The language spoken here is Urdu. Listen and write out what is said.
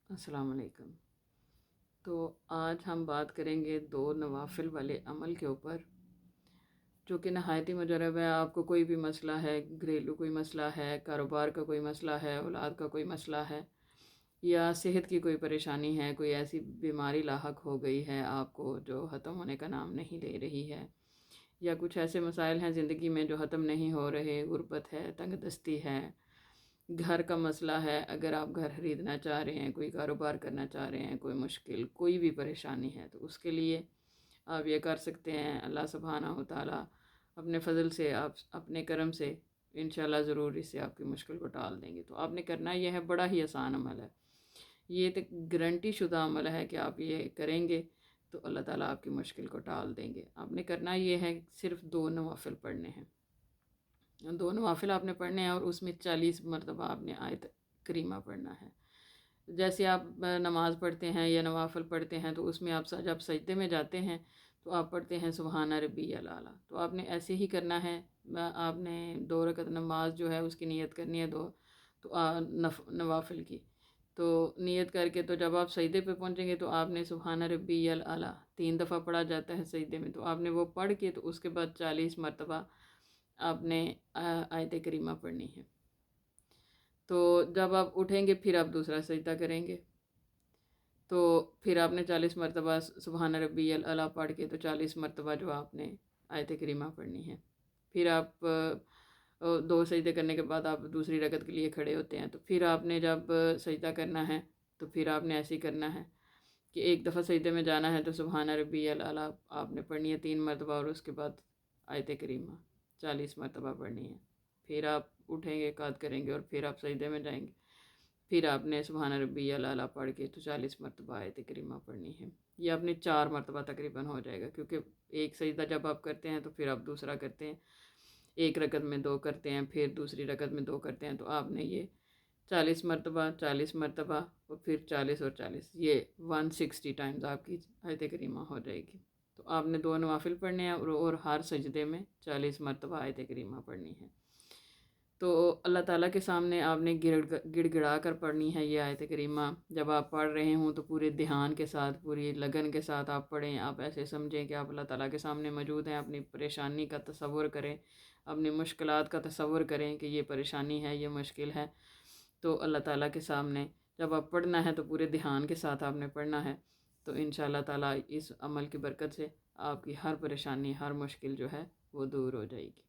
السلام علیکم۔ تو آج ہم بات کریں گے 2 نوافل والے عمل کے اوپر، جو کہ نہایت ہی مجرب ہے۔ آپ کو کوئی بھی مسئلہ ہے، گھریلو کوئی مسئلہ ہے، کاروبار کا کوئی مسئلہ ہے، اولاد کا کوئی مسئلہ ہے، یا صحت کی کوئی پریشانی ہے، کوئی ایسی بیماری لاحق ہو گئی ہے آپ کو جو ختم ہونے کا نام نہیں لے رہی ہے، یا کچھ ایسے مسائل ہیں زندگی میں جو ختم نہیں ہو رہے، غربت ہے، تنگ دستی ہے، گھر کا مسئلہ ہے، اگر آپ گھر خریدنا چاہ رہے ہیں، کوئی کاروبار کرنا چاہ رہے ہیں، کوئی مشکل، کوئی بھی پریشانی ہے، تو اس کے لیے آپ یہ کر سکتے ہیں۔ اللہ سبحانہ و تعالیٰ اپنے فضل سے، آپ اپنے کرم سے انشاءاللہ ضرور اس سے آپ کی مشکل کو ٹال دیں گے۔ تو آپ نے کرنا یہ ہے، بڑا ہی آسان عمل ہے، یہ تو گارنٹی شدہ عمل ہے کہ آپ یہ کریں گے تو اللہ تعالیٰ آپ کی مشکل کو ٹال دیں گے۔ آپ نے کرنا یہ ہے، صرف 2 نوافل پڑھنے ہیں، 2 نوافل آپ نے پڑھنے ہیں، اور اس میں 40 مرتبہ آپ نے آیت کریمہ پڑھنا ہے۔ جیسے آپ نماز پڑھتے ہیں یا نوافل پڑھتے ہیں، تو اس میں آپ جب سجدے میں جاتے ہیں تو آپ پڑھتے ہیں سبحان ربی الاعلیٰ، تو آپ نے ایسے ہی کرنا ہے۔ آپ نے 2 رکعت نماز جو ہے اس کی نیت کرنی ہے، تو نوافل کی تو نیت کر کے، تو جب آپ سجدے پہ پہنچیں گے تو آپ نے سبحان ربی الاعلیٰ 3 دفعہ پڑھا جاتا ہے سجدے میں، تو آپ نے وہ پڑھ کے تو اس کے بعد 40 مرتبہ آپ نے آیت کریمہ پڑھنی ہے۔ تو جب آپ اٹھیں گے پھر آپ دوسرا سجدہ کریں گے، تو پھر آپ نے 40 مرتبہ سبحان ربی الاعلیٰ پڑھ کے تو 40 مرتبہ جو آپ نے آیت کریمہ پڑھنی ہے۔ پھر آپ 2 سجدے کرنے کے بعد آپ دوسری رکعت کے لیے کھڑے ہوتے ہیں، تو پھر آپ نے جب سجدہ کرنا ہے تو پھر آپ نے ایسے ہی کرنا ہے کہ ایک دفعہ سجدے میں جانا ہے تو سبحان ربی الاعلیٰ آپ نے پڑھنی ہے 3 مرتبہ، اور اس کے بعد آیت کریمہ 40 مرتبہ پڑھنی ہے۔ پھر آپ اٹھیں گے، قعد کریں گے، اور پھر آپ سجدے میں جائیں گے، پھر آپ نے سبحان ربی الاعلیٰ پڑھ کے تو 40 مرتبہ آیت کریمہ پڑھنی ہے۔ یہ آپ نے 4 مرتبہ تقریباً ہو جائے گا، کیونکہ ایک سجدہ جب آپ کرتے ہیں تو پھر آپ دوسرا کرتے ہیں، ایک رکعت میں 2 کرتے ہیں، پھر دوسری رکعت میں 2 کرتے ہیں، تو آپ نے یہ 40 مرتبہ، 40 مرتبہ، اور پھر 40 اور 40، یہ 160 ٹائمز آپ کی آیت کریمہ ہو جائے گی۔ تو آپ نے 2 نوافل پڑھنے ہیں، اور ہر سجدے میں 40 مرتبہ آیت کریمہ پڑھنی ہے۔ تو اللہ تعالیٰ کے سامنے آپ نے گڑ گڑا کر پڑھنی ہے یہ آیت کریمہ۔ جب آپ پڑھ رہے ہوں تو پورے دھیان کے ساتھ، پوری لگن کے ساتھ آپ پڑھیں۔ آپ ایسے سمجھیں کہ آپ اللہ تعالیٰ کے سامنے موجود ہیں، اپنی پریشانی کا تصور کریں، اپنی مشکلات کا تصور کریں کہ یہ پریشانی ہے، یہ مشکل ہے، تو اللہ تعالیٰ کے سامنے جب آپ پڑھنا ہے تو پورے دھیان کے ساتھ آپ نے پڑھنا ہے، تو انشاءاللہ تعالیٰ اس عمل کی برکت سے آپ کی ہر پریشانی، ہر مشکل جو ہے وہ دور ہو جائے گی۔